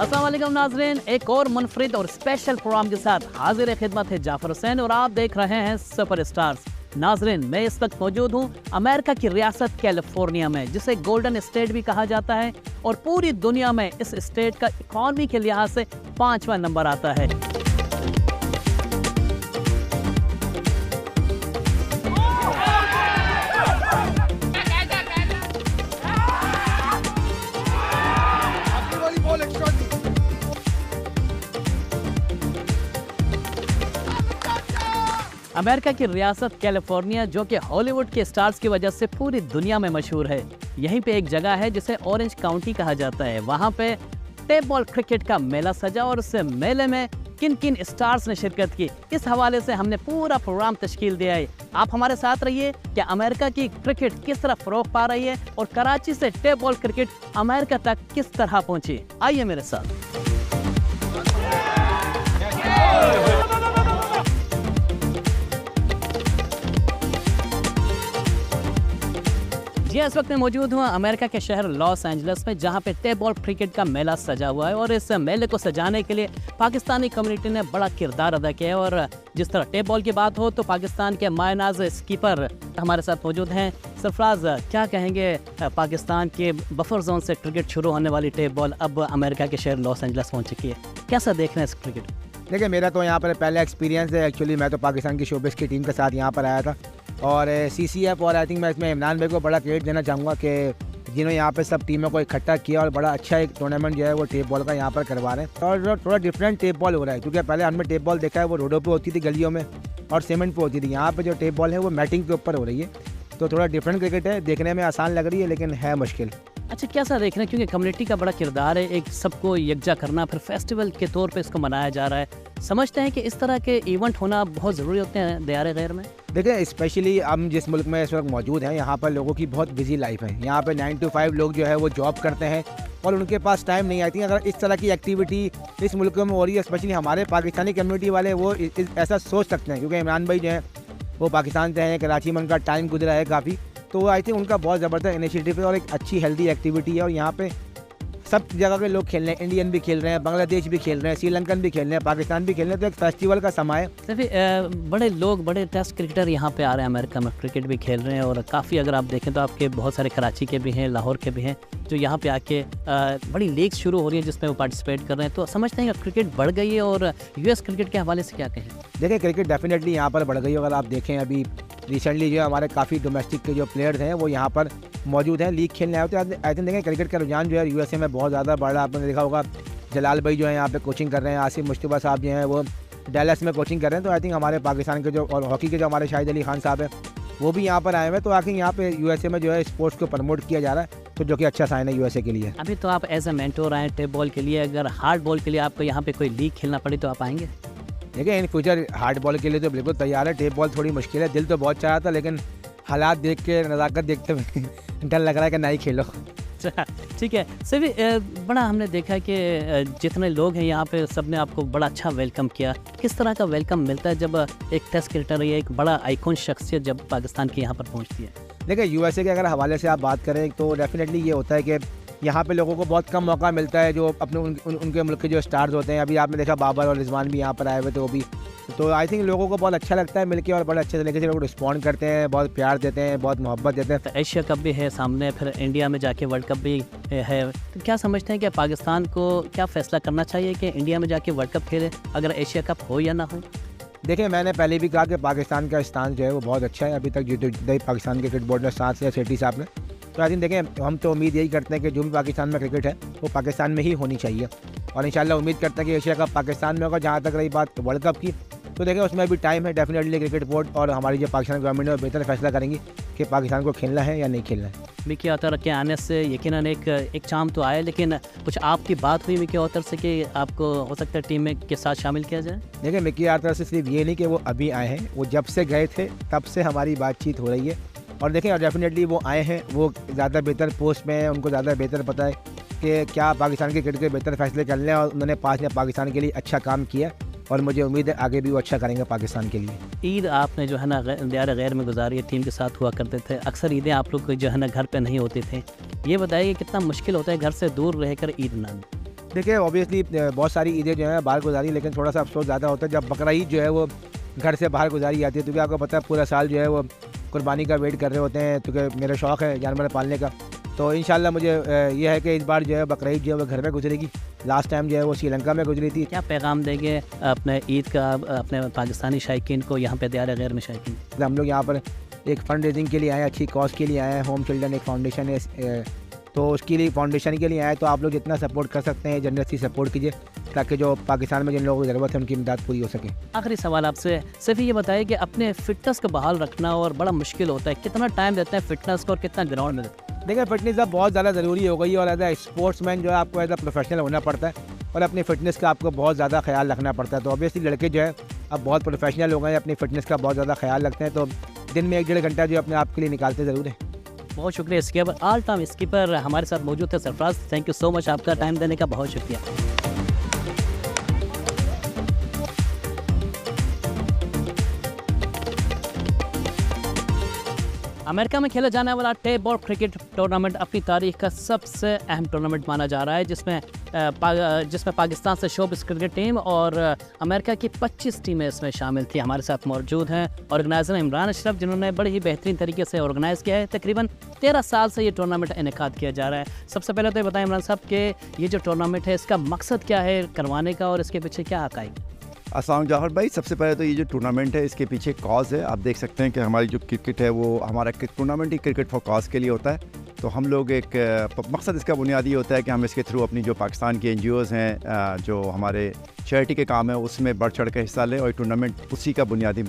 अस्सलाम वालेकुम नाज़रीन, एक और मुनफरिद और स्पेशल प्रोग्राम के साथ हाजिर खिदमत है जाफर हुसैन और आप देख रहे हैं सुपर स्टार्स। नाज़रीन, मैं इस वक्त मौजूद हूँ अमेरिका की रियासत कैलिफोर्निया में, जिसे गोल्डन स्टेट भी कहा जाता है और पूरी दुनिया में इस स्टेट का इकॉनमी के लिहाज से 5वां नंबर आता है। अमेरिका की रियासत कैलिफोर्निया, जो कि हॉलीवुड के स्टार्स की वजह से पूरी दुनिया में मशहूर है। यहीं पे एक जगह है जिसे ऑरेंज काउंटी कहा जाता है। वहाँ पे टेप बॉल क्रिकेट का मेला सजा और उस मेले में किन किन स्टार्स ने शिरकत की, इस हवाले से हमने पूरा प्रोग्राम तश्कील दिया है। आप हमारे साथ रहिए कि अमेरिका की क्रिकेट किस तरह फ़रोग पा रही है और कराची से टेप बॉल क्रिकेट अमेरिका तक किस तरह पहुँची। आइए मेरे साथ। जी, इस वक्त मैं मौजूद हूँ अमेरिका के शहर लॉस एंजलिस में, जहाँ पे टेप बॉल क्रिकेट का मेला सजा हुआ है और इस मेले को सजाने के लिए पाकिस्तानी कम्युनिटी ने बड़ा किरदार अदा किया है। और जिस तरह टेप बॉल की बात हो तो पाकिस्तान के मायनाज स्कीपर हमारे साथ मौजूद हैं। सरफराज, क्या कहेंगे, पाकिस्तान के बफर जोन से क्रिकेट शुरू होने वाली टेप बॉल अब अमेरिका के शहर लॉस एंजलिस पहुँच चुकी है, कैसा देख रहे हैं इस क्रिकेट? देखिए, मेरा तो यहाँ पर पहला एक्सपीरियंस है। एक्चुअली मैं तो पाकिस्तान की शोबिस की टीम के साथ यहाँ पर आया था और CCF और आई थिंक मैं इसमें इमरान भाई को बड़ा क्रेडिट देना चाहूँगा कि जिन्होंने यहाँ पे सब टीमों को इकट्ठा किया और बड़ा अच्छा एक टूर्नामेंट जो है वो टेप बॉल का यहाँ पर करवा रहे हैं। और थोड़ा डिफरेंट टेप बॉल हो रहा है, क्योंकि पहले हमने टेप बॉल देखा है वो रोडों पे होती थी, गलियों में और सीमेंट पे होती थी। यहाँ पे जो टेप बॉल है वो मैटिंग के ऊपर हो रही है, तो थोड़ा डिफरेंट क्रिकेट है। देखने में आसान लग रही है लेकिन है मुश्किल। अच्छा, कैसा देख रहे हैं, क्योंकि कम्युनिटी का बड़ा किरदार है, एक सबको यकजा करना, फिर फेस्टिवल के तौर पे इसको मनाया जा रहा है। समझते हैं कि इस तरह के इवेंट होना बहुत ज़रूरी होते हैं दियारे गैर में? देखिए, स्पेशली हम जिस मुल्क में इस वक्त मौजूद हैं, यहाँ पर लोगों की बहुत बिजी लाइफ है। यहाँ पे 9 to 5 लोग जो है वो जॉब करते हैं और उनके पास टाइम नहीं आती। अगर इस तरह की एक्टिविटी इस मुल्क में हो रही है, स्पेशली हमारे पाकिस्तानी कम्युनिटी वाले वो ऐसा सोच सकते हैं, क्योंकि इमरान भाई जो हैं वो पाकिस्तान से हैं, कराची में उनका टाइम गुजरा है काफ़ी, तो आई थिंक उनका बहुत ज़बरदस्त इनिशिएटिव है और एक अच्छी हेल्दी एक्टिविटी है। और यहाँ पे सब जगह के लोग खेल रहे हैं, इंडियन भी खेल रहे हैं, बांग्लादेश भी खेल रहे हैं, श्रीलंकन भी खेल रहे हैं, पाकिस्तान भी खेल रहे हैं, तो एक फेस्टिवल का समय है। सिर्फ बड़े लोग, बड़े टेस्ट क्रिकेटर यहाँ पे आ रहे हैं, अमेरिका में क्रिकेट भी खेल रहे हैं और काफ़ी, अगर आप देखें तो आपके बहुत सारे कराची के भी हैं, लाहौर के भी हैं, जो यहाँ पे आके बड़ी लीग शुरू हो रही है जिसमें वो पार्टिसिपेट कर रहे हैं। तो समझते हैं कि क्रिकेट बढ़ गई है और US क्रिकेट के हवाले से क्या कहें? देखिए, क्रिकेट डेफिनेटली यहाँ पर बढ़ गई है। अगर आप देखें अभी रिसेंटली जो हमारे काफ़ी डोमेस्टिक के जो प्लेयर्स हैं वो यहाँ पर मौजूद हैं, लीग खेलने आए होते हैं। आई थिंक देखें क्रिकेट का रुझान जो है USA में बहुत ज़्यादा बढ़ रहा है। आपने देखा होगा जलाल भाई जो है यहाँ पे कोचिंग कर रहे हैं, आसिफ मुश्तबा साहब जो हैं वो डैलस में कोचिंग कर रहे हैं। तो आई थिंक हमारे पाकिस्तान के जो और हॉकी के जो हमारे शाहिद अली खान साहब हैं वो भी यहाँ पर आए हुए हैं। तो आखिर यहाँ पे USA में जो है स्पोर्ट्स को प्रमोट किया जा रहा है, तो जो कि अच्छा साइन है USA के लिए। अभी तो आप एज ए मेंटोर आए टेप बॉल के लिए, अगर हार्ड बॉल के लिए आपको यहाँ पे कोई लीग खेलना पड़ी तो आप आएंगे? देखिए, इन फ्यूचर हार्ड बॉल के लिए तो बिल्कुल तैयार है। टेप बॉल थोड़ी मुश्किल है, दिल तो बहुत चाह रहा था लेकिन हालात देख के, नज़ाकत देखते हुए डर लग रहा है कि नहीं खेलो। ठीक है। सभी बड़ा हमने देखा कि जितने लोग हैं यहाँ पे सब ने आपको बड़ा अच्छा वेलकम किया। किस तरह का वेलकम मिलता है जब एक टेस्ट क्रिकेटर या एक बड़ा आइकॉन शख्सियत जब पाकिस्तान के यहाँ पर पहुँचती है? देखिए, USA के अगर हवाले से आप बात करें तो डेफिनेटली ये होता है कि यहाँ पे लोगों को बहुत कम मौका मिलता है जो अपने उनके मुल्क के जो स्टार्स होते हैं। अभी आपने देखा बाबर और रिजवान भी यहाँ पर आए हुए थे, वो भी। तो आई थिंक लोगों को बहुत अच्छा लगता है मिलके और बड़े अच्छे तरीके से लोग रिस्पॉन्ड करते हैं, बहुत प्यार देते हैं, बहुत मोहब्बत देते हैं। तो एशिया कप भी है सामने, फिर इंडिया में जाके वर्ल्ड कप भी है, तो क्या समझते हैं कि पाकिस्तान को क्या फ़ैसला करना चाहिए कि इंडिया में जाके वर्ल्ड कप खेले अगर एशिया कप हो या ना हो? देखिए, मैंने पहले भी कहा कि पाकिस्तान का स्टांस जो है वो बहुत अच्छा है। अभी तक जो पाकिस्तान क्रिकेट बोर्ड ने साथ लिया सेठी साहब ने, तो आई थिंक देखें हम तो उम्मीद यही करते हैं कि जो भी पाकिस्तान में क्रिकेट है वो पाकिस्तान में ही होनी चाहिए और इंशाल्लाह उम्मीद करते हैं कि एशिया कप पाकिस्तान में होगा। जहाँ तक रही बात वर्ल्ड कप की, तो देखें उसमें भी टाइम है। डेफिनेटली क्रिकेट बोर्ड और हमारी जो पाकिस्तान गवर्नमेंट है वो बेहतर फैसला करेंगी कि पाकिस्तान को खेलना है या नहीं खेलना है। मिकी आर्चर के आने से यकीनन एक चाम तो आया, लेकिन कुछ आपकी बात हुई मिकी आर्चर से कि आपको हो सकता है टीम में के साथ शामिल किया जाए? देखिए, मिकी आर्चर से सिर्फ ये नहीं कि वो अभी आए हैं, वो जब से गए थे तब से हमारी बातचीत हो रही है और देखें डेफिनेटली वो आए हैं, वो ज़्यादा बेहतर पोस्ट में है, उनको ज़्यादा बेहतर पता है कि क्या पाकिस्तान के क्रिकेट के बेहतर फैसले करने हैं और उन्होंने 5 ने पाकिस्तान के लिए अच्छा काम किया और मुझे उम्मीद है आगे भी वो अच्छा करेंगे पाकिस्तान के लिए। ईद आपने जो है ना दियार गैर में गुजारी है, टीम के साथ हुआ करते थे, अक्सर ईदें आप लोग जो है ना घर पे नहीं होते थे। ये बताइए कितना मुश्किल होता है घर से दूर रहकर ईद मनाना? देखिए ऑब्वियसली बहुत सारी ईदें जो है बाहर गुजारी, लेकिन थोड़ा सा अफसोस ज़्यादा होता है जब बकरा ईद जो है वो घर से बाहर गुजारी जाती है, क्योंकि आपको पता है पूरा साल जो है वो कुर्बानी का वेट कर रहे होते हैं, क्योंकि मेरा शौक़ है जानवर पालने का। तो इंशाल्लाह मुझे ये है कि इस बार जो है बकरा ईद जो है वो घर में गुजरेगी। लास्ट टाइम जो है वो श्रीलंका में गुजरी थी। क्या पैगाम देंगे अपने ईद का अपने पाकिस्तानी शायकीन को, यहाँ पे दियार गैर में शायकीन? हम लोग यहाँ पर एक फ़ंड रेजिंग के लिए आए हैं, अच्छी कॉज के लिए आए हैं। होम चिल्ड्रन एक फाउंडेशन है, तो उसके लिए फाउंडेशन के लिए आए, तो आप लोग जितना सपोर्ट कर सकते हैं जनरसली सपोर्ट कीजिए, ताकि जो पाकिस्तान में जिन लोगों की ज़रूरत है उनकी इमदाद पूरी हो सके। आखिरी सवाल आपसे सिर्फ ये बताइए कि अपने फिटनेस को बहाल रखना और बड़ा मुश्किल होता है, कितना टाइम देते हैं फिटनेस को और कितना ग्राउंड में देते हैं? देखिए फिटनेस अब बहुत ज़्यादा ज़रूरी हो गई है, और एज ए स्पोर्ट्समैन जो है आपको एज ए प्रोफेशनल होना पड़ता है और अपनी फ़िटनेस का आपको बहुत ज़्यादा ख्याल रखना पड़ता है। तो ऑब्वियसली लड़के जो है अब बहुत प्रोफेशनल हो गए हैं, अपनी फ़िटनेस का बहुत ज़्यादा ख्याल रखते हैं, तो दिन में 1-1.5 घंटा जो अपने आप के लिए निकालते ज़रूर है। बहुत शुक्रिया स्कीपर, ऑल टाइम स्कीपर हमारे साथ मौजूद थे Sarfaraz. Thank you so much, आपका टाइम देने का बहुत शुक्रिया। अमेरिका में खेला जाने वाला टेप बॉल क्रिकेट टूर्नामेंट अपनी तारीख का सबसे अहम टूर्नामेंट माना जा रहा है, जिसमें पाकिस्तान से शोबिस क्रिकेट टीम और अमेरिका की 25 टीमें इसमें शामिल थी। हमारे साथ मौजूद हैं ऑर्गेनाइज़र इमरान अशरफ, जिन्होंने बड़ी ही बेहतरीन तरीके से ऑर्गेनाइज़ किया है। तकरीबन 13 साल से ये टूर्नामेंट इनेकाद किया जा रहा है। सबसे पहले तो ये बताएं इमरान साहब कि ये जो टूर्नामेंट है इसका मकसद क्या है करवाने का और इसके पीछे क्या हक़ाइक़? अस्सलाम जौहर भाई, सबसे पहले तो ये जो टूर्नामेंट है इसके पीछे कॉज है। आप देख सकते हैं कि हमारी जो क्रिकेट है वो हमारा tournament he cricket for cause के लिए होता है। तो हम लोग एक मकसद इसका बुनियादी होता है कि हम इसके थ्रू अपनी जो पाकिस्तान की NGOs हैं, जो हमारे चैरिटी के काम है, उसमें बढ़ चढ़ कर हिस्सा लें, और टूर्नामेंट उसी का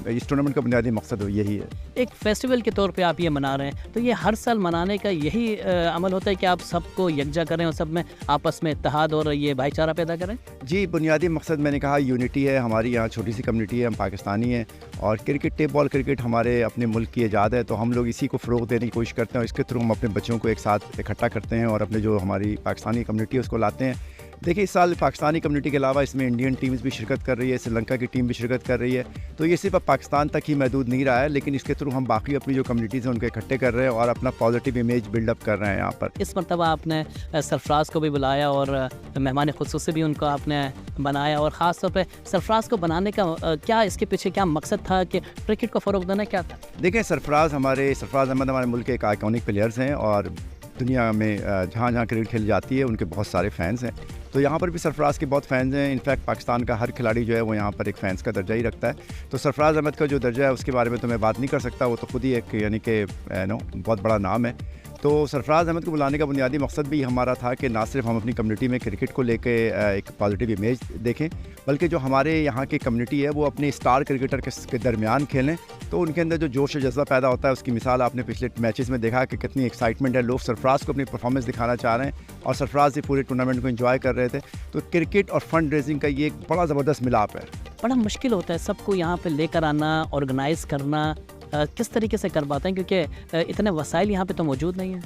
इस टूर्नामेंट का बुनियादी मकसद यही है। एक फेस्टिवल के तौर पे आप ये मना रहे हैं, तो ये हर साल मनाने का यही अमल होता है कि आप सबको यकजा करें और सब में आपस में इत्तेहाद और ये भाईचारा पैदा करें? जी, बुनियादी मकसद मैंने कहा यूनिटी है। हमारी यहाँ छोटी सी कम्युनिटी है, हम पाकिस्तानी हैं, और क्रिकेट टेप बॉल क्रिकेट हमारे अपने मुल्क की ईजाद है, तो हम लोग इसी को फ़रोग़ देने की कोशिश करते हैं, और इसके थ्रू हम अपने बच्चों को एक साथ इकट्ठा करते हैं और अपने जो हमारी पाकिस्तानी कम्युनिटी है उसको लाते हैं। देखिए, इस साल पाकिस्तानी कम्युनिटी के अलावा इसमें इंडियन टीम्स भी शिरकत कर रही है, श्रीलंका की टीम भी शिरकत कर रही है। तो ये सिर्फ अब पाकिस्तान तक ही महदूद नहीं रहा है, लेकिन इसके थ्रू हम बाकी अपनी जो कम्युनिटीज़ हैं उनको इकट्ठे कर रहे हैं और अपना पॉजिटिव इमेज बिल्डअप कर रहे हैं यहाँ पर। इस मरतबा आपने सरफराज को भी बुलाया और मेहमान खुसूसी भी उनको आपने बनाया, और ख़ास तौर पर सरफराज को बनाने का क्या इसके पीछे क्या मकसद था कि क्रिकेट को फ़रोग़ देना क्या था? देखिए, सरफराज अहमद हमारे मुल्क के एक आइकॉनिक प्लेयर्स हैं, और दुनिया में जहाँ जहाँ क्रिकेट खेली जाती है उनके बहुत सारे फ़ैन्स हैं। तो यहाँ पर भी सरफराज के बहुत फ़ैन्स हैं। इनफैक्ट पाकिस्तान का हर खिलाड़ी जो है वो यहाँ पर एक फ़ैन्स का दर्जा ही रखता है। तो सरफराज अहमद का जो दर्जा है उसके बारे में तो मैं बात नहीं कर सकता, वो तो खुद ही एक यानी कि बहुत बड़ा नाम है। तो सरफराज अहमद को बुलाने का बुनियादी मकसद भी हमारा था कि ना सिर्फ हम अपनी कम्युनिटी में क्रिकेट को लेके एक पॉजिटिव इमेज देखें, बल्कि जो हमारे यहाँ की कम्युनिटी है वो अपने स्टार क्रिकेटर के दरमियान खेलें, तो उनके अंदर जो जोश और जज्बा पैदा होता है उसकी मिसाल आपने पिछले मैचेस में देखा कि कितनी एक्साइटमेंट है। लोग सरफराज को अपनी परफॉर्मेंस दिखाना चाह रहे हैं, और सरफराज ही पूरे टूर्नामेंट को एंजॉय कर रहे थे। तो क्रिकेट और फंड रेजिंग का ये एक बड़ा ज़बरदस्त मिलाप है। बड़ा मुश्किल होता है सबको यहाँ पर लेकर आना, ऑर्गेनाइज़ करना, किस तरीके से कर पाते हैं, क्योंकि इतने वसाइल यहाँ पे तो मौजूद नहीं है?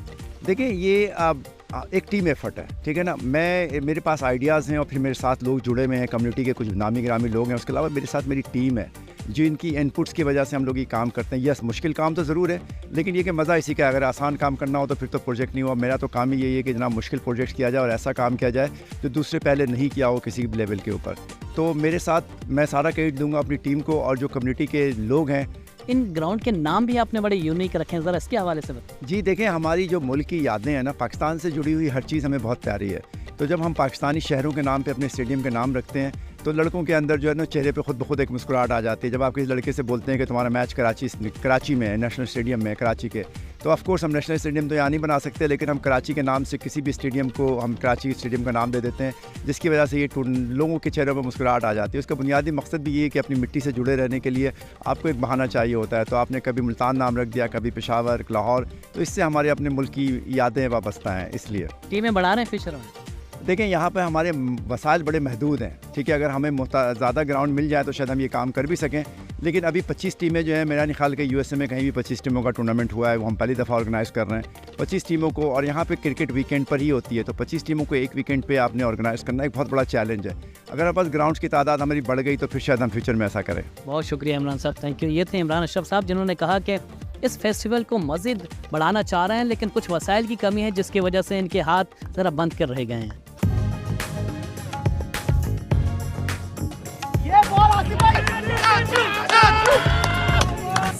देखिए, ये एक टीम एफर्ट है, ठीक है ना। मेरे पास आइडियाज़ हैं और फिर मेरे साथ लोग जुड़े हुए हैं, कम्युनिटी के कुछ नामी गिरामी लोग हैं। उसके अलावा मेरे साथ मेरी टीम है जिनकी इनपुट्स की वजह से हम लोग ये काम करते हैं। यस, मुश्किल काम तो ज़रूर है, लेकिन ये कि मज़ा इसी का है। अगर आसान काम करना हो तो फिर तो प्रोजेक्ट नहीं हुआ। मेरा तो काम ही यही है कि जना मुश्किल प्रोजेक्ट किया जाए और ऐसा काम किया जाए जो दूसरे पहले नहीं किया हो किसी भी लेवल के ऊपर। तो मेरे साथ मैं सारा क्रेडिट दूंगा अपनी टीम को, और जो कम्युनिटी के लोग हैं। इन ग्राउंड के नाम भी आपने बड़े यूनिक रखे हैं, ज़रा इसके हवाले से बताएं। जी देखें, हमारी जो मुल्क की यादें हैं ना, पाकिस्तान से जुड़ी हुई हर चीज़ हमें बहुत प्यारी है। तो जब हम पाकिस्तानी शहरों के नाम पे अपने स्टेडियम के नाम रखते हैं तो लड़कों के अंदर जो है ना चेहरे पे खुद ब खुद एक मुस्कुराहट आ जाती है। जब आप किसी लड़के से बोलते हैं कि तुम्हारा मैच कराची में है, नेशनल स्टेडियम में कराची के, तो ऑफ कोर्स हम नेशनल स्टेडियम तो यहाँ नहीं बना सकते, लेकिन हम कराची के नाम से किसी भी स्टेडियम को हम कराची स्टेडियम का नाम दे देते हैं, जिसकी वजह से ये लोगों के चेहरों पर मुस्कुराहट आ जाती है। उसका बुनियादी मकसद भी ये है कि अपनी मिट्टी से जुड़े रहने के लिए आपको एक बहाना चाहिए होता है। तो आपने कभी मुल्तान नाम रख दिया, कभी पेशावर, लाहौर, तो इससे हमारे अपने मुल्क की यादें वाबस्ता हैं। इसलिए टीमें बढ़ा रहे हैं फ्यूचर में। देखें, यहाँ पे हमारे वसाइल बड़े महदूद हैं, ठीक है। अगर हमें ज़्यादा ग्राउंड मिल जाए तो शायद हम ये काम कर भी सकें, लेकिन अभी 25 टीमें जो है, मेरा नहीं ख्याल कि USA में कहीं भी 25 टीमों का टूर्नामेंट हुआ है, वो हम पहली दफ़ा ऑर्गेनाइज़ कर रहे हैं 25 टीमों को। और यहाँ पे क्रिकेट वीकेंड पर ही होती है, तो 25 टीमों को एक वीकेंड पे आपने ऑर्गेनाइज़ करना एक बहुत बड़ा चैलेंज है। अगर हमारे पास ग्राउंड्स की तादाद हमारी बढ़ गई तो फिर शायद हम फ्यूचर में ऐसा करें। बहुत शुक्रिया इमरान साहब, थैंक यू। ये थे इमरान अशरफ साहब, जिन्होंने कहा कि इस फेस्टिवल को मज़ीद बढ़ाना चाह रहे हैं, लेकिन कुछ वसाइल की कमी है जिसकी वजह से इनके हाथ ज़रा बंद कर रह गए हैं।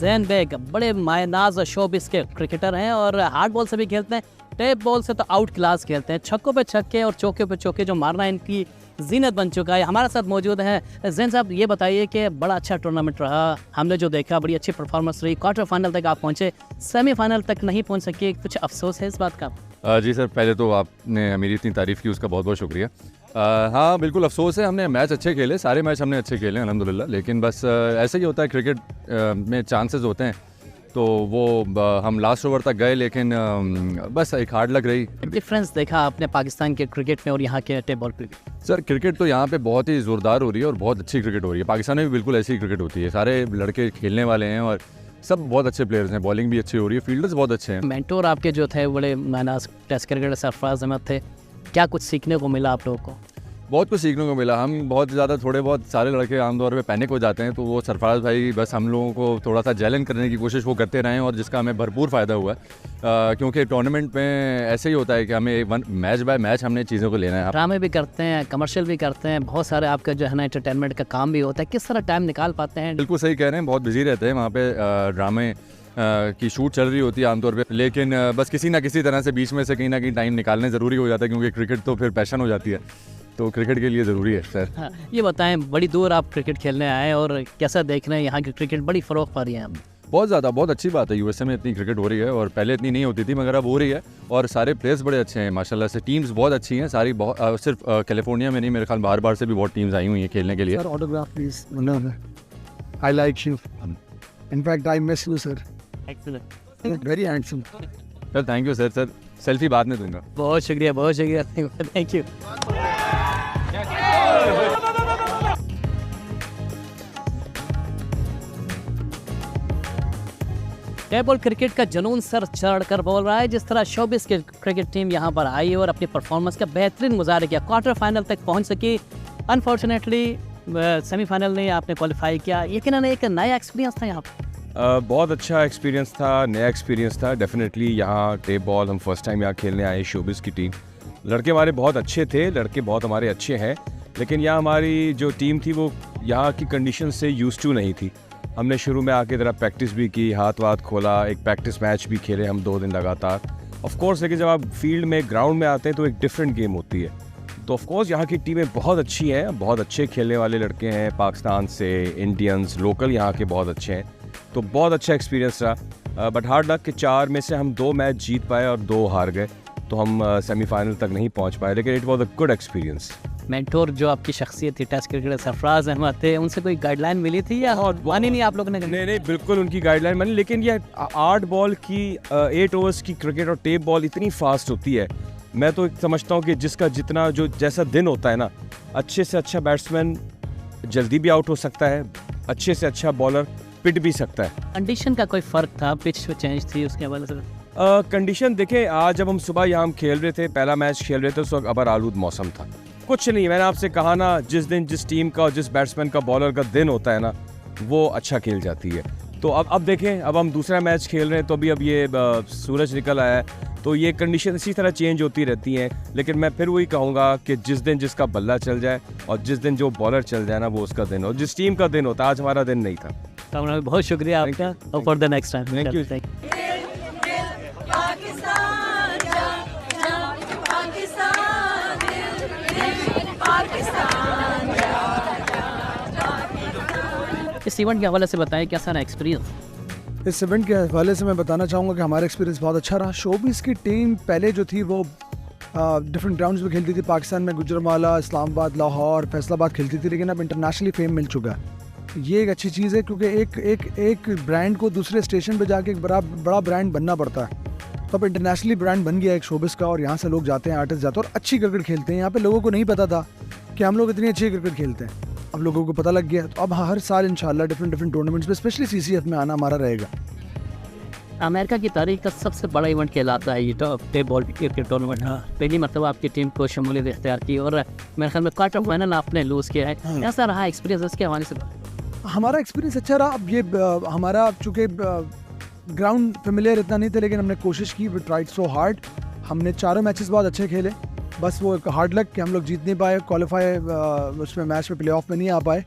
ज़ैन बेग बड़े मायनाज शोबिस के क्रिकेटर हैं और हार्ड बॉल से भी खेलते हैं, टेप बॉल से तो आउट क्लास खेलते हैं। छक्कों पे छक्के और चौके पे चौके जो मारना इनकी जीनत बन चुका है। हमारे साथ मौजूद हैं ज़ैन साहब, ये बताइए कि बड़ा अच्छा टूर्नामेंट रहा, हमने जो देखा बड़ी अच्छी परफॉर्मेंस रही, क्वार्टर फाइनल तक आप पहुँचे, सेमीफाइनल तक नहीं पहुँच सके, कुछ अफसोस है इस बात का? जी सर, पहले तो आपने मेरी इतनी तारीफ़ की उसका बहुत बहुत शुक्रिया। हाँ बिल्कुल अफसोस है, हमने मैच अच्छे खेले, सारे मैच हमने अच्छे खेले अल्हम्दुलिल्लाह, लेकिन बस ऐसे ही होता है क्रिकेट में, चांसेस होते हैं, तो वो हम लास्ट ओवर तक गए लेकिन बस एक हार्ड लग रही। डिफरेंस देखा आपने पाकिस्तान के क्रिकेट में और यहाँ के टेप बॉल पे? सर क्रिकेट तो यहाँ पे बहुत ही ज़ोरदार हो रही है और बहुत अच्छी क्रिकेट हो रही है। पाकिस्तान में भी बिल्कुल ऐसी क्रिकेट होती है, सारे लड़के खेलने वाले हैं और सब बहुत अच्छे प्लेयर्स हैं, बॉलिंग भी अच्छी हो रही है, फील्डर्स बहुत अच्छे हैं। मेंटोर आपके जो थे बड़े मायनाज टेस्ट क्रिकेटर सरफराज अहमद थे, क्या कुछ सीखने को मिला आप लोगों को? बहुत कुछ सीखने को मिला। हम बहुत ज़्यादा थोड़े बहुत सारे लड़के आमतौर पे पैनिक हो जाते हैं, तो वो सरफराज भाई बस हम लोगों को थोड़ा सा जैलन करने की कोशिश वो करते रहे और जिसका हमें भरपूर फ़ायदा हुआ है, क्योंकि टूर्नामेंट में ऐसे ही होता है कि हमें मैच बाय मैच हमने चीज़ों को लेना है। ड्रामे भी करते हैं, कमर्शियल भी करते हैं, बहुत सारे आपका जो है ना एंटरटेनमेंट का काम भी होता है, किस तरह टाइम निकाल पाते हैं? बिल्कुल सही कह रहे हैं, बहुत बिजी रहते हैं वहाँ पे, ड्रामे की शूट चल रही होती है आमतौर पे, लेकिन बस किसी ना किसी तरह से बीच में से कहीं ना कहीं टाइम निकालने ज़रूरी हो जाता है, क्योंकि क्रिकेट तो फिर पैशन हो जाती है, तो क्रिकेट के लिए ज़रूरी है सर। हाँ, ये बताएं बड़ी दूर आप क्रिकेट खेलने आए और कैसा देख रहे हैं यहाँ की क्रिकेट? बड़ी फ़रोग पा रही है हम। बहुत ज़्यादा, बहुत अच्छी बात है, यूएसए में इतनी क्रिकेट हो रही है और पहले इतनी नहीं होती थी मगर अब हो रही है और सारे प्लेयर्स बड़े अच्छे हैं माशाल्लाह से, टीम्स बहुत अच्छी हैं सारी, बहुत सिर्फ कैलिफोर्निया में नहीं, मेरे ख्याल बाहर से भी बहुत टीम्स आई हुई हैं खेलने के लिए। Sir, autograph please. No, no. I like you. In fact, I miss you, sir. Very handsome. Sir thank you sir, selfie बाद में दूंगा। बहुत शुक्रिया, बहुत शुक्रिया, thank you. Tape ball cricket का जुनून सर चढ़ कर बोल रहा है। जिस तरह शोबिस की क्रिकेट टीम यहाँ पर आई और अपनी परफॉर्मेंस का बेहतरीन मुजाहरा किया, क्वार्टर फाइनल तक पहुँच सकी, अनफॉर्चुनेटली सेमीफाइनल नहीं आपने क्वालिफाई किया, लेकिन एक नया एक्सपीरियंस था यहाँ पर। बहुत अच्छा एक्सपीरियंस था, नया एक्सपीरियंस था डेफिनेटली। यहाँ टेप बॉल हम फर्स्ट टाइम यहाँ खेलने आए, शोबिस की टीम, लड़के हमारे बहुत अच्छे थे, लड़के बहुत हमारे अच्छे हैं, लेकिन यहाँ हमारी जो टीम थी वो यहाँ की कंडीशन से यूज्ड टू नहीं थी। हमने शुरू में आके ज़रा प्रैक्टिस भी की, हाथ वाथ खोला, एक प्रैक्टिस मैच भी खेले हम 2 दिन लगातार ऑफ कोर्स, लेकिन जब आप फील्ड में ग्राउंड में आते हैं तो एक डिफरेंट गेम होती है। तो ऑफ कोर्स यहाँ की टीमें बहुत अच्छी हैं, बहुत अच्छे खेलने वाले लड़के हैं, पाकिस्तान से, इंडियंस, लोकल यहाँ के बहुत अच्छे हैं, तो बहुत अच्छा एक्सपीरियंस रहा। बट हार्ड लक कि 4 में से हम 2 मैच जीत पाए और 2 हार गए, तो हम सेमीफाइनल तक नहीं पहुँच पाए, लेकिन it was a good experience. Mentor जो आपकी शख्सियत थी टेस्ट क्रिकेटर सरफराज अहमद थे, उनसे कोई गाइडलाइन मिली थी या मानी नहीं आप लोगों ने? नहीं, बिल्कुल उनकी गाइडलाइन मानी, लेकिन ये 8 बॉल की 8 ओवर्स की क्रिकेट और टेप बॉल इतनी फास्ट होती है, मैं तो समझता हूँ कि जिसका जितना जो जैसा दिन होता है ना, अच्छे से अच्छा बैट्समैन जल्दी भी आउट हो सकता है, अच्छे से अच्छा बॉलर पिट भी सकता है। कंडीशन का कोई फ़र्क था, पिच चेंज थी उसके हवाले से? कंडीशन देखें, आज जब हम सुबह यहाँ हम खेल रहे थे, पहला मैच खेल रहे थे, उस वक्त अबर आलूद मौसम था, कुछ नहीं। मैंने आपसे कहा ना, जिस दिन जिस टीम का और जिस बैट्समैन का बॉलर का दिन होता है ना, वो अच्छा खेल जाती है। तो अब देखें, अब हम दूसरा मैच खेल रहे हैं, तो अब ये सूरज निकल आया है, तो ये कंडीशन इसी तरह चेंज होती रहती हैं। लेकिन मैं फिर वही कहूँगा कि जिस दिन जिसका बल्ला चल जाए और जिस दिन जो बॉलर चल जाए ना, वो उसका दिन हो, जिस टीम का दिन होता है। आज हमारा दिन नहीं था। बहुत शुक्रिया आपका, और for the next time. Thank you. इस इवेंट के हवाले से बताएं कैसा रहा एक्सपीरियंस? इस इवेंट के हवाले से मैं बताना चाहूँगा कि हमारा एक्सपीरियंस बहुत अच्छा रहा। शोबिस की टीम पहले जो थी वो डिफरेंट ग्राउंड्स में खेलती थी, पाकिस्तान में गुजरांवाला, इस्लामाबाद, लाहौर, फैसलाबाद खेलती थी, लेकिन अब इंटरनेशनली फेम मिल चुका है। ये एक अच्छी चीज़ है, क्योंकि एक ब्रांड को दूसरे स्टेशन पे जाके एक बड़ा ब्रांड बनना पड़ता है, तो अब इंटरनेशनली ब्रांड बन गया एक शोबिस का, और यहाँ से लोग जाते हैं, आर्टिस्ट जाते हैं और अच्छी क्रिकेट खेलते हैं। यहाँ पे लोगों को नहीं पता था कि हम लोग इतनी अच्छी क्रिकेट खेलते हैं, अब लोगों को पता लग गया। तो अब हर साल इंशाल्लाह डिफरेंट टूर्नामेंट्स में, स्पेशली CCF में आना हमारा रहेगा। अमेरिका की तारीख का सबसे बड़ा इवेंट कहलाता है ये टेप बॉल क्रिकेट टूर्नामेंट। पहली मरतबा आपकी टीम को शमूलियत इख्तियार की और मेरे ख्याल में क्वार्टर फाइनल आपने लूज़ किया है, कैसा रहा एक्सपीरियंस इसके हवाले से? हमारा एक्सपीरियंस अच्छा रहा। अब ये हमारा चूँकि ग्राउंड फेमिलियर इतना नहीं था, लेकिन हमने कोशिश की, वी ट्राइड सो हार्ड। हमने 4 मैचेस बहुत अच्छे खेले, बस वो एक हार्ड लक कि हम लोग जीत नहीं पाए, क्वालिफाई उसमें मैच में प्ले ऑफ में नहीं आ पाए।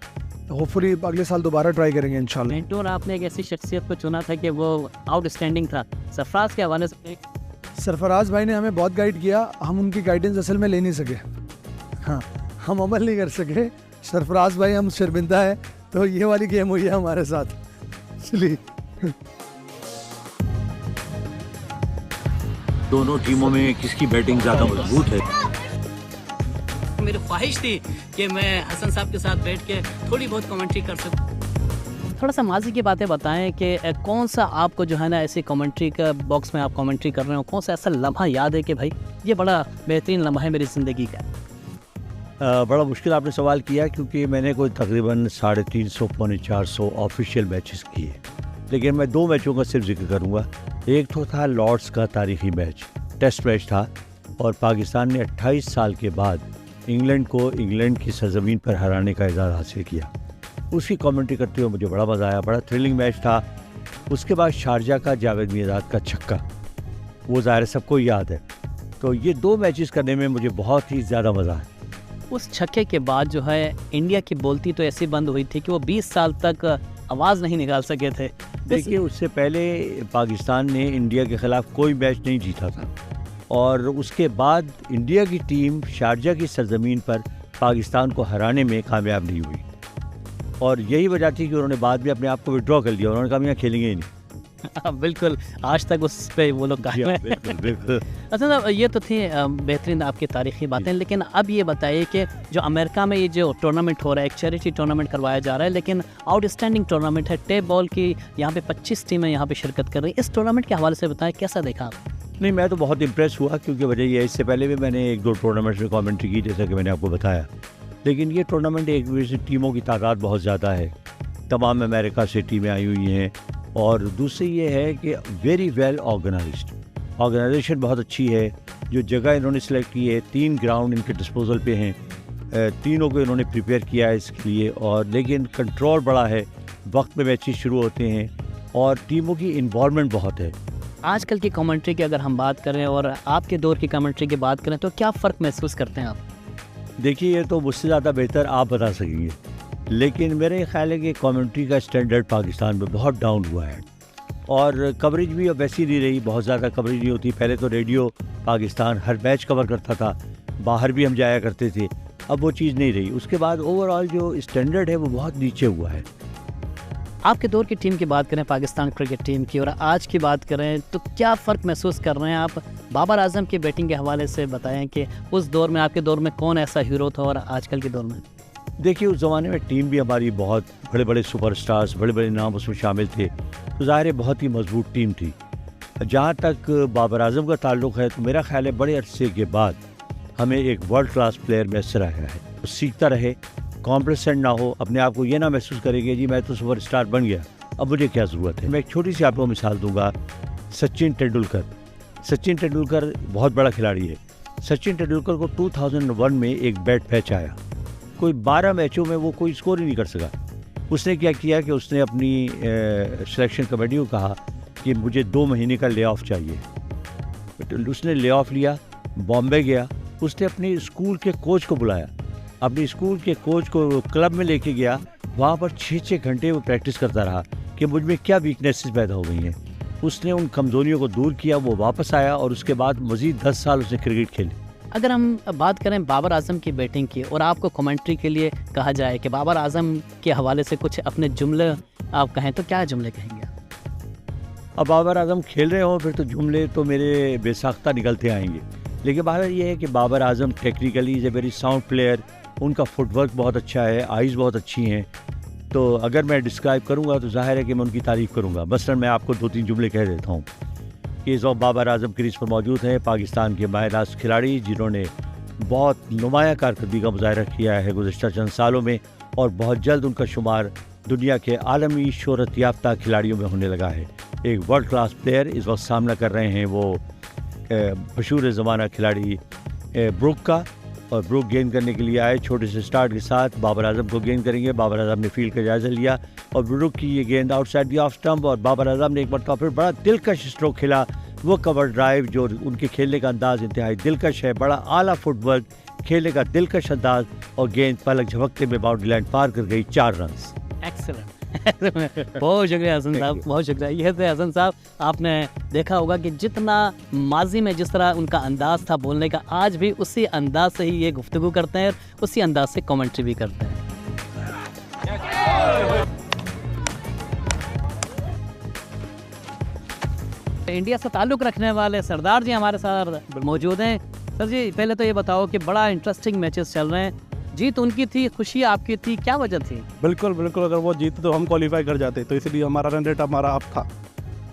होपफुली अगले साल दोबारा ट्राई करेंगे इंशाल्लाह। मेंटोर आपने एक ऐसी शख्सियत को चुना था कि वो आउटस्टैंडिंग था, सरफराज के हवाले से। सरफराज भाई ने हमें बहुत गाइड किया, हम उनकी गाइडेंस असल में ले नहीं सके। हाँ, हम अमल नहीं कर सके। सरफराज भाई हम शर्मिंदा है, तो ये वाली गेम हुई है हमारे साथ, इसलिए। दोनों टीमों में किसकी बैटिंग ज़्यादा मजबूत है? मेरी ख्वाहिश थी कि मैं हसन साहब के साथ बैठ के थोड़ी बहुत कमेंट्री कर सकूं। थोड़ा सा माजी की बातें बताएं कि कौन सा आपको जो है ना ऐसी कमेंट्री का बॉक्स में आप कमेंट्री कर रहे हो, कौन सा ऐसा लम्हा याद है कि भाई ये बड़ा बेहतरीन लम्हा है मेरी ज़िंदगी का? बड़ा मुश्किल आपने सवाल किया, क्योंकि मैंने कोई तकरीबन 350 पौने 400 ऑफिशियल मैचेस किए, लेकिन मैं 2 मैचों का सिर्फ जिक्र करूँगा। एक तो था लॉर्ड्स का तारीखी मैच, टेस्ट मैच था, और पाकिस्तान ने 28 साल के बाद इंग्लैंड को इंग्लैंड की सरजमीन पर हराने का एजाज़ हासिल किया। उसकी कमेंट्री करते हुए मुझे बड़ा मज़ा आया, बड़ा थ्रिलिंग मैच था। उसके बाद शारजा का जावेद मियादाद का छक्का, वो ज़ाहिर सबको याद है। तो ये 2 मैचेस करने में मुझे बहुत ही ज़्यादा मज़ा आया। उस छक्के के बाद जो है इंडिया की बोलती तो ऐसी बंद हुई थी कि वो 20 साल तक आवाज़ नहीं निकाल सके थे। देखिए, उससे पहले पाकिस्तान ने इंडिया के ख़िलाफ़ कोई मैच नहीं जीता था, और उसके बाद इंडिया की टीम शारजा की सरजमीन पर पाकिस्तान को हराने में कामयाब नहीं हुई, और यही वजह थी कि उन्होंने बाद में अपने आप को विड्रॉ कर लिया। उन्होंने कहा यहाँ खेलेंगे ही नहीं। बिल्कुल, आज तक उस पे वो लोग कायम हैं। बिल्कुल बिल्कुल। अच्छा, ये तो थी बेहतरीन आपकी तारीखी बातें, लेकिन अब ये बताइए कि जो अमेरिका में ये जो टूर्नामेंट हो रहा है, एक चैरिटी टूर्नामेंट करवाया जा रहा है, लेकिन आउटस्टैंडिंग टूर्नामेंट है, टेप बॉल की यहाँ पे 25 टीमें यहाँ पे शिरकत कर रही हैं। इस टूर्नामेंट के हवाले से बताएं, कैसा देखा आप? नहीं, मैं तो बहुत इम्प्रेस हुआ, क्योंकि वजह यह है, इससे पहले भी मैंने 1-2 टूर्नामेंट्स में कमेंट्री की, जैसा कि मैंने आपको बताया। लेकिन ये टूर्नामेंट एक वजह से टीमों की तादाद बहुत ज़्यादा है, तमाम अमेरिका से टीमें आई हुई हैं, और दूसरी ये है कि वेरी वेल ऑर्गेनाइज्ड, ऑर्गेनाइजेशन बहुत अच्छी है। जो जगह इन्होंने सेलेक्ट की है, 3 ग्राउंड इनके डिस्पोजल पे हैं, तीनों को इन्होंने प्रिपेयर किया है इसके लिए, और लेकिन कंट्रोल बड़ा है, वक्त में मैचेस शुरू होते हैं, और टीमों की इन्वॉल्वमेंट बहुत है। आजकल की कमेंट्री की अगर हम बात करें और आपके दौर की कमेंट्री की बात करें, तो क्या फ़र्क महसूस करते हैं आप? देखिए, ये तो मुझसे ज़्यादा बेहतर आप बता सकेंगे, लेकिन मेरे ख्याल है कि कमेंट्री का स्टैंडर्ड पाकिस्तान में बहुत डाउन हुआ है, और कवरेज भी अब वैसी नहीं रही, बहुत ज़्यादा कवरेज नहीं होती। पहले तो रेडियो पाकिस्तान हर मैच कवर करता था, बाहर भी हम जाया करते थे, अब वो चीज़ नहीं रही। उसके बाद ओवरऑल जो स्टैंडर्ड है वो बहुत नीचे हुआ है। आपके दौर की टीम की बात करें, पाकिस्तान क्रिकेट टीम की, और आज की बात करें, तो क्या फ़र्क महसूस कर रहे हैं आप? बाबर आजम की बैटिंग के हवाले से बताएं कि उस दौर में, आपके दौर में कौन ऐसा हीरो था, और आजकल के दौर में? देखिए, उस ज़माने में टीम भी हमारी बहुत बड़े बड़े सुपरस्टार्स, बड़े बड़े नाम उसमें शामिल थे, तो ज़ाहिर है बहुत ही मजबूत टीम थी। जहाँ तक बाबर आजम का ताल्लुक़ है, तो मेरा ख्याल है बड़े अरसे के बाद हमें एक वर्ल्ड क्लास प्लेयर मैसर आया है। तो सीखता रहे, कॉम्प्लेसेंट ना हो, अपने आप को ये ना महसूस करेंगे जी मैं तो सुपर स्टार बन गया, अब मुझे क्या ज़रूरत है। मैं एक छोटी सी आपको मिसाल दूंगा, सचिन तेंदुलकर। सचिन तेंदुलकर बहुत बड़ा खिलाड़ी है। सचिन तेंदुलकर को 2001 में एक बैड पैच आया, कोई 12 मैचों में वो कोई स्कोर ही नहीं कर सका। उसने क्या किया कि उसने अपनी सिलेक्शन कमेटी को कहा कि मुझे 2 महीने का ले ऑफ चाहिए। उसने ले ऑफ लिया, बॉम्बे गया, उसने अपने स्कूल के कोच को बुलाया, अपने स्कूल के कोच को क्लब में लेके गया, वहाँ पर 6-6 घंटे वो प्रैक्टिस करता रहा कि मुझ में क्या वीकनेसेस पैदा हो गई हैं। उसने उन कमज़ोरियों को दूर किया, वो वापस आया, और उसके बाद मज़ीद 10 साल उसने क्रिकेट खेली। अगर हम बात करें बाबर आजम की बैटिंग की, और आपको कमेंट्री के लिए कहा जाए कि बाबर आजम के हवाले से कुछ अपने जुमले आप कहें, तो क्या जुमले कहेंगे? अब बाबर आजम खेल रहे हों फिर तो जुमले तो मेरे बेसाख्ता निकलते आएंगे, लेकिन बात ये है कि Babar Azam technically is a very sound player, उनका फुटवर्क बहुत अच्छा है, आइज़ बहुत अच्छी हैं। तो अगर मैं डिस्क्राइब करूँगा तो जाहिर है कि मैं उनकी तारीफ़ करूँगा। मसलन मैं आपको 2-3 जुमले कह देता हूँ कि इस वक्त बाबर आजम क्रीज पर मौजूद हैं पाकिस्तान के मायनाज खिलाड़ी, जिन्होंने बहुत नुमाया कारकर्दगी का मुजाहरा किया है गुज़श्ता चंद सालों में, और बहुत जल्द उनका शुमार दुनिया के आलमी शोहरत याफ्ता खिलाड़ियों में होने लगा है। एक वर्ल्ड क्लास प्लेयर इस वक्त सामना कर रहे हैं वो मशहूर ज़माना खिलाड़ी ब्रुक का, और ब्रुक गेंद करने के लिए आए छोटे से स्टार्ट के साथ, बाबर आजम को गेंद करेंगे। बाबर आजम ने फील्ड का जायज़ा लिया और ब्रुक की ये गेंद आउटसाइड दी ऑफ स्टंप, और बाबर आजम ने एक मरतबा फिर बड़ा दिलकश स्ट्रोक खेला, वो कवर ड्राइव जो उनके खेलने का अंदाज़ इंतहाई दिलकश है, बड़ा आला फुटवर्क खेलने का दिलकश अंदाज और गेंद पलक झपकते में बाउंड्री लाइन पार कर गई 4 रन। एक्सेलेंट। बहुत शुक्रिया हसन साहब, बहुत शुक्रिया। ये थे हसन साहब। आपने देखा होगा कि जितना माजी में जिस तरह उनका अंदाज था बोलने का, आज भी उसी अंदाज से ही ये गुफ्तगू करते हैं, उसी अंदाज से कमेंट्री भी करते हैं। इंडिया से ताल्लुक़ रखने वाले सरदार जी हमारे साथ मौजूद हैं। सर जी, पहले तो ये बताओ कि बड़ा इंटरेस्टिंग मैचेस चल रहे हैं, जीत उनकी थी, खुशी आपकी थी, क्या वजह थी? बिल्कुल बिल्कुल, अगर वो जीते तो हम क्वालिफाई कर जाते, तो इसलिए हमारा रन रेट हमारा अप था,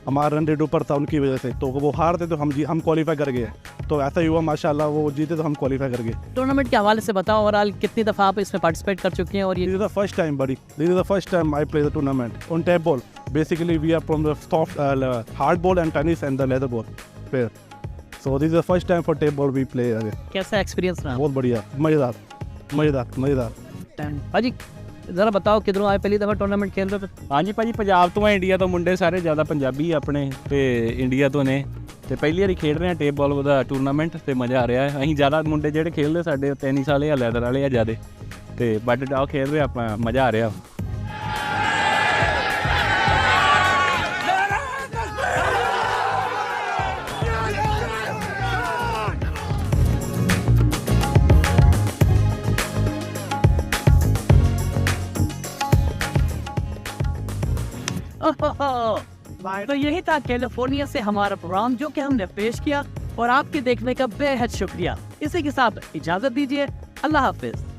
हमारा रन रेट ऊपर था उनकी वजह से। तो वो हारते तो हम क्वालिफाई कर गए, तो ऐसा ही हुआ माशाल्लाह, वो जीते तो हम क्वालिफाई कर गए। टूर्नामेंट के हवाले से बताओ, ओवरऑल कितनी दफ़ा आप इसमें पार्टिसिपेट कर चुके हैं? और ये this is the first time बड़ी, this is the first time I play the tournament on tape ball. Basically we are from the soft hard ball and tennis and the leather ball player, so this is the first time for tape ball we play. कैसा experience रहा? बहुत बढ़िया, मज़ेदार मज़ेदार मज़ेदार। भाजी जरा बताओ, किधरों आए, पहली दफ़ा टूर्नामेंट खेल रहे थे? हाँ जी भाजी, पंजाब तो है, इंडिया तो मुंडे सारे ज़्यादा पंजाबी अपने ते इंडिया तो ने, ਤੇ ਪਹਿਲੀ ਵਾਰੀ ਖੇਡ ਰਹੇ ਆ ਟੇਪ ਬਾਲ ਦਾ ਟੂਰਨਾਮੈਂਟ ਤੇ ਮਜ਼ਾ ਆ ਰਿਹਾ ਹੈ। ਅਸੀਂ ਜ਼ਿਆਦਾ ਮੁੰਡੇ ਜਿਹੜੇ ਖੇਡਦੇ ਸਾਡੇ ਟੈਨਿਸ ਵਾਲੇ ਆ, ਲੈਦਰ ਵਾਲੇ ਆ ਜ਼ਿਆਦੇ, ਤੇ ਬੈਡ ਡਾਓ ਖੇਡ ਰਹੇ ਆਪਾਂ, ਮਜ਼ਾ ਆ ਰਿਹਾ। तो यही था कैलिफोर्निया से हमारा प्रोग्राम, जो कि हमने पेश किया, और आपके देखने का बेहद शुक्रिया। इसी के साथ इजाज़त दीजिए, अल्लाह हाफिज़।